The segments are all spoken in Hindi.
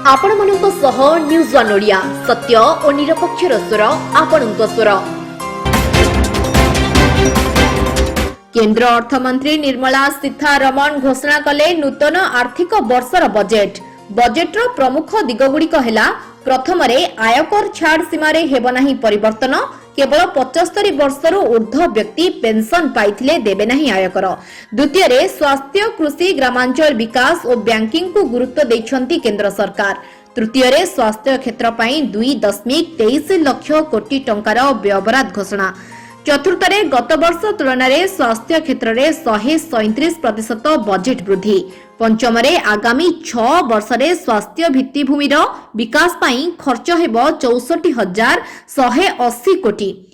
आपण मानक सह न्यूज वन ओडिया सत्य और निरपेक्ष स्वर आपणक स्वर। केंद्र अर्थमंत्री निर्मला सीतारमण घोषणा कले नूतन आर्थिक वर्षर बजेट। बजेट्र प्रमुख दिगगुड़िक हेला प्रथम आयकर छाड़ सीमार हेबनाही परिवर्तन, केवल 75 वर्षर ऊर्ध्व व्यक्ति पेंशन पाइथिले देबे नहीं आयकर। द्वितीय स्वास्थ्य, कृषि, ग्रामांचल विकास और बैंकिंग को गुरुत्व दैछंती केंद्र सरकार। तृतीय स्वास्थ्य क्षेत्र पई 2.23 लाख कोटी टंकार व्ययबराद घोषणा। चतुर्थ गत वर्ष तुलन में स्वास्थ्य क्षेत्र में 137% बजेट वृद्धि। पंचम आगामी 6 वर्ष में स्वास्थ्य भित्तिभूमि विकास पाई खर्च हेब 64,180 कोटी।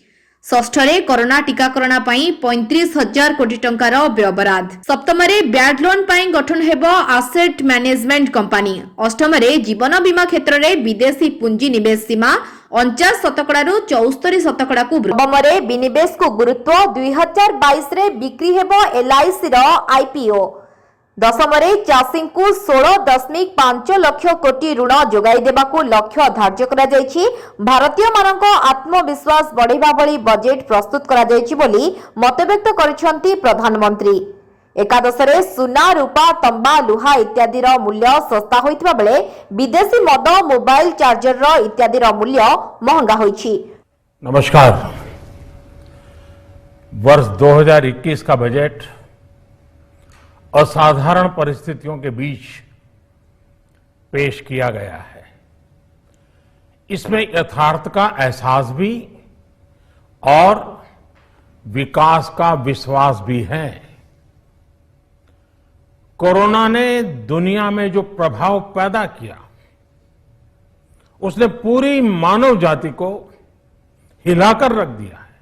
षष्ठ कोरोना टीकाकरण पाई 35,000 कोटी टंकार व्ययबराद। सप्तम बैड लोन पाई गठन हेब आसेट मैनेजमेंट कंपनी। अष्टम जीवन बीमा क्षेत्र में विदेशी पुंजी निवेश सीमा 49% 74% को। नवम विनिवेश को गुरुत्व 2022 रे बिक्री हेब LIC IPO। दशम चाषी को 16.5 लाख कोटी ऋण जोगाई देबाकू लक्ष्य धार्य करा जायछि। भारतीय मानक आत्मविश्वास बढ़ेबा भली बजेट प्रस्तुत करा जायछि बोली मतव्यक्त करिसेंती प्रधानमंत्री। एकादश सुना, रूपा, तंबा, लुहा इत्यादि मूल्य सस्ता होइतबा बेले विदेशी मद, मोबाइल चार्जर इत्यादि मूल्य महंगा होइछि। नमस्कार। वर्ष 2021 का बजट असाधारण परिस्थितियों के बीच पेश किया गया है। इसमें यथार्थ का एहसास भी और विकास का विश्वास भी है। कोरोना ने दुनिया में जो प्रभाव पैदा किया, उसने पूरी मानव जाति को हिलाकर रख दिया है।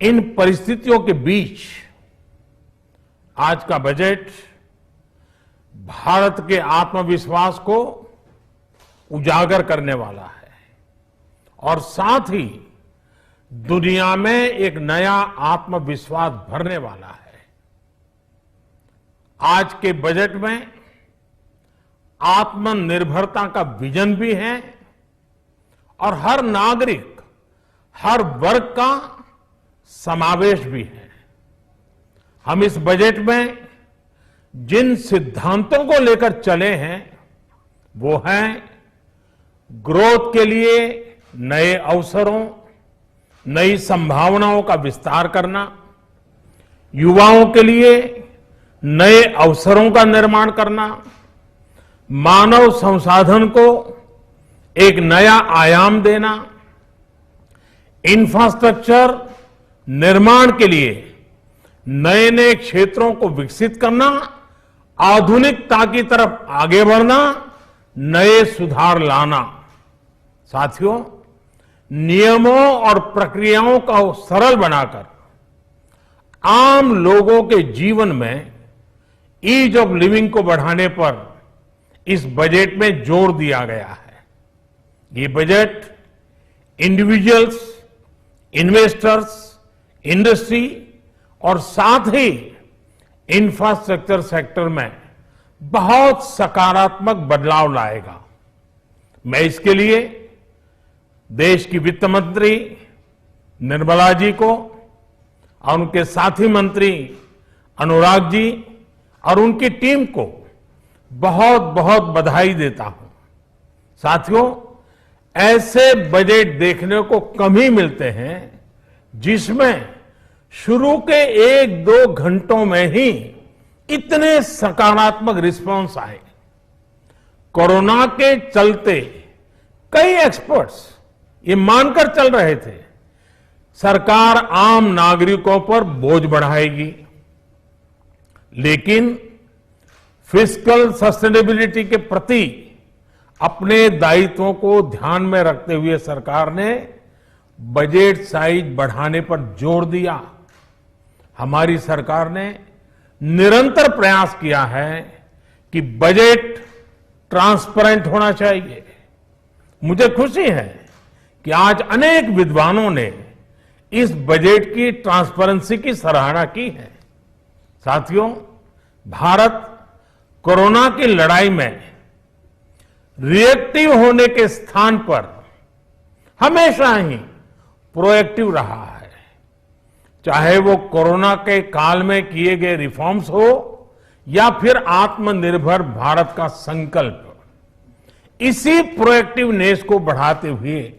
इन परिस्थितियों के बीच आज का बजट भारत के आत्मविश्वास को उजागर करने वाला है और साथ ही दुनिया में एक नया आत्मविश्वास भरने वाला है। आज के बजट में आत्मनिर्भरता का विजन भी है और हर नागरिक, हर वर्ग का समावेश भी है। हम इस बजट में जिन सिद्धांतों को लेकर चले हैं वो हैं ग्रोथ के लिए नए अवसरों, नई संभावनाओं का विस्तार करना, युवाओं के लिए नए अवसरों का निर्माण करना, मानव संसाधन को एक नया आयाम देना, इंफ्रास्ट्रक्चर निर्माण के लिए नए नए क्षेत्रों को विकसित करना, आधुनिकता की तरफ आगे बढ़ना, नए सुधार लाना। साथियों, नियमों और प्रक्रियाओं को सरल बनाकर आम लोगों के जीवन में ईज ऑफ लिविंग को बढ़ाने पर इस बजट में जोर दिया गया है। ये बजट इंडिविजुअल्स, इन्वेस्टर्स, इंडस्ट्री और साथ ही इंफ्रास्ट्रक्चर सेक्टर में बहुत सकारात्मक बदलाव लाएगा। मैं इसके लिए देश की वित्त मंत्री निर्मला जी को और उनके साथी मंत्री अनुराग जी और उनकी टीम को बहुत बहुत बधाई देता हूं। साथियों, ऐसे बजट देखने को कम ही मिलते हैं जिसमें शुरू के 1-2 घंटों में ही इतने सकारात्मक रिस्पांस आए। कोरोना के चलते कई एक्सपर्ट्स ये मानकर चल रहे थे सरकार आम नागरिकों पर बोझ बढ़ाएगी, लेकिन फिस्कल सस्टेनेबिलिटी के प्रति अपने दायित्वों को ध्यान में रखते हुए सरकार ने बजट साइज बढ़ाने पर जोर दिया। हमारी सरकार ने निरंतर प्रयास किया है कि बजट ट्रांसपेरेंट होना चाहिए। मुझे खुशी है कि आज अनेक विद्वानों ने इस बजट की ट्रांसपेरेंसी की सराहना की है। साथियों, भारत कोरोना की लड़ाई में रिएक्टिव होने के स्थान पर हमेशा ही प्रोएक्टिव रहा है। चाहे वो कोरोना के काल में किए गए रिफॉर्म्स हो या फिर आत्मनिर्भर भारत का संकल्प, इसी प्रोएक्टिवनेस को बढ़ाते हुए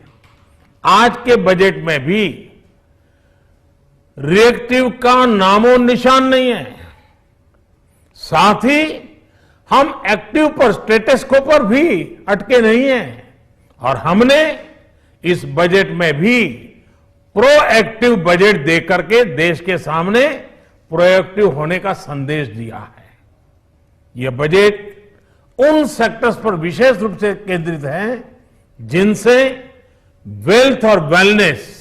आज के बजट में भी रिएक्टिव का नामो निशान नहीं है। साथ ही हम एक्टिव पर, स्टेटस को पर भी अटके नहीं हैं और हमने इस बजट में भी प्रोएक्टिव बजट देकर के देश के सामने प्रोएक्टिव होने का संदेश दिया है। यह बजट उन सेक्टर्स पर विशेष रूप से केंद्रित है जिनसे वेल्थ और वेलनेस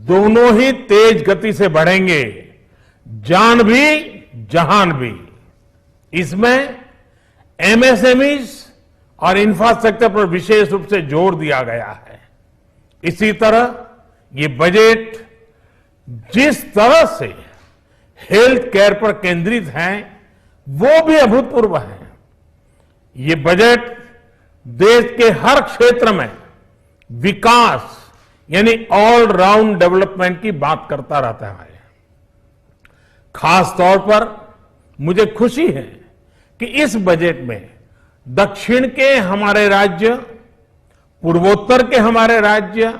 दोनों ही तेज गति से बढ़ेंगे, जान भी जहान भी। इसमें एमएसएमईज और इंफ्रास्ट्रक्चर पर विशेष रूप से जोर दिया गया है। इसी तरह ये बजट जिस तरह से हेल्थ केयर पर केंद्रित है वो भी अभूतपूर्व है। ये बजट देश के हर क्षेत्र में विकास यानी ऑल राउंड डेवलपमेंट की बात करता रहता है। खास तौर पर मुझे खुशी है कि इस बजट में दक्षिण के हमारे राज्य, पूर्वोत्तर के हमारे राज्य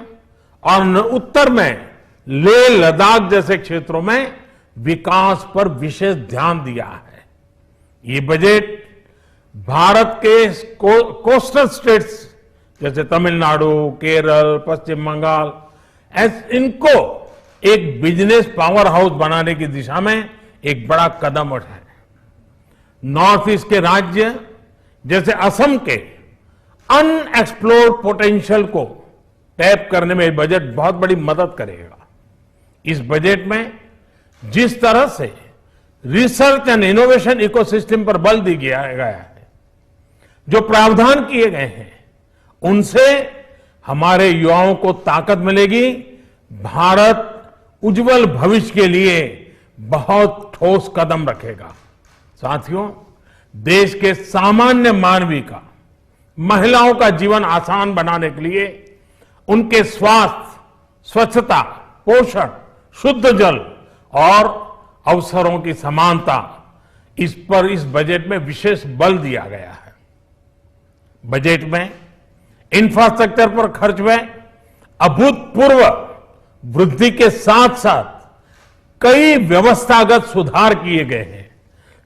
और उत्तर में लेह लद्दाख जैसे क्षेत्रों में विकास पर विशेष ध्यान दिया है। ये बजट भारत के कोस्टल स्टेट्स जैसे तमिलनाडु, केरल, पश्चिम बंगाल, इनको एक बिजनेस पावर हाउस बनाने की दिशा में एक बड़ा कदम उठाए। नॉर्थ ईस्ट के राज्य जैसे असम के अनएक्सप्लोर्ड पोटेंशियल को टैप करने में बजट बहुत बड़ी मदद करेगा। इस बजट में जिस तरह से रिसर्च एंड इनोवेशन इकोसिस्टम पर बल दिया गया है, जो प्रावधान किए गए हैं, उनसे हमारे युवाओं को ताकत मिलेगी। भारत उज्जवल भविष्य के लिए बहुत ठोस कदम रखेगा। साथियों, देश के सामान्य मानवी का, महिलाओं का जीवन आसान बनाने के लिए उनके स्वास्थ्य, स्वच्छता, पोषण, शुद्ध जल और अवसरों की समानता, इस पर इस बजट में विशेष बल दिया गया है। बजट में इंफ्रास्ट्रक्चर पर खर्च में अभूतपूर्व वृद्धि के साथ साथ कई व्यवस्थागत सुधार किए गए हैं,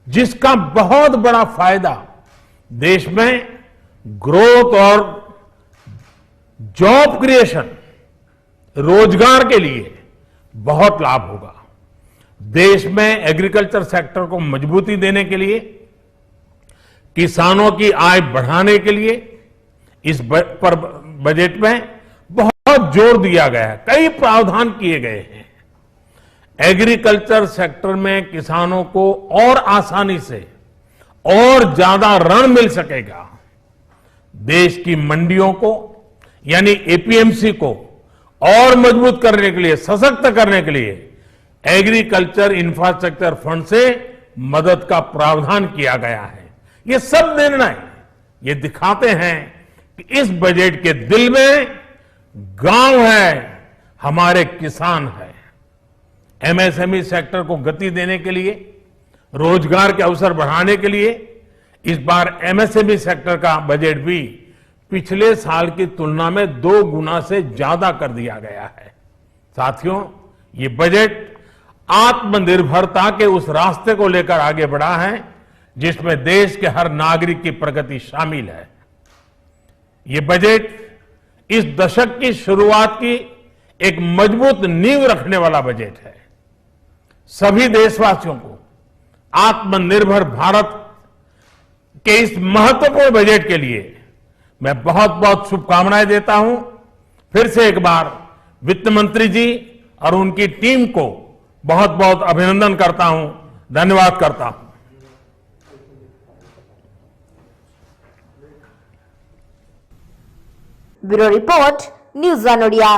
जिसका बहुत बड़ा फायदा देश में ग्रोथ और जॉब क्रिएशन, रोजगार के लिए बहुत लाभ होगा। देश में एग्रीकल्चर सेक्टर को मजबूती देने के लिए, किसानों की आय बढ़ाने के लिए इस बजट में बहुत जोर दिया गया है। कई प्रावधान किए गए हैं। एग्रीकल्चर सेक्टर में किसानों को और आसानी से और ज्यादा ऋण मिल सकेगा। देश की मंडियों को यानी एपीएमसी को और मजबूत करने के लिए, सशक्त करने के लिए एग्रीकल्चर इंफ्रास्ट्रक्चर फंड से मदद का प्रावधान किया गया है। ये सब निर्णय ये दिखाते हैं कि इस बजट के दिल में गांव है, हमारे किसान है। एमएसएमई सेक्टर को गति देने के लिए, रोजगार के अवसर बढ़ाने के लिए इस बार एमएसएमई सेक्टर का बजट भी पिछले साल की तुलना में 2 गुना से ज्यादा कर दिया गया है। साथियों, ये बजट आत्मनिर्भरता के उस रास्ते को लेकर आगे बढ़ा है जिसमें देश के हर नागरिक की प्रगति शामिल है। ये बजट इस दशक की शुरुआत की एक मजबूत नींव रखने वाला बजट है। सभी देशवासियों को आत्मनिर्भर भारत के इस महत्वपूर्ण बजट के लिए मैं बहुत बहुत शुभकामनाएं देता हूं। फिर से एक बार वित्त मंत्री जी और उनकी टीम को बहुत बहुत अभिनंदन करता हूं, धन्यवाद करता हूं। Bureau report, news one Odia.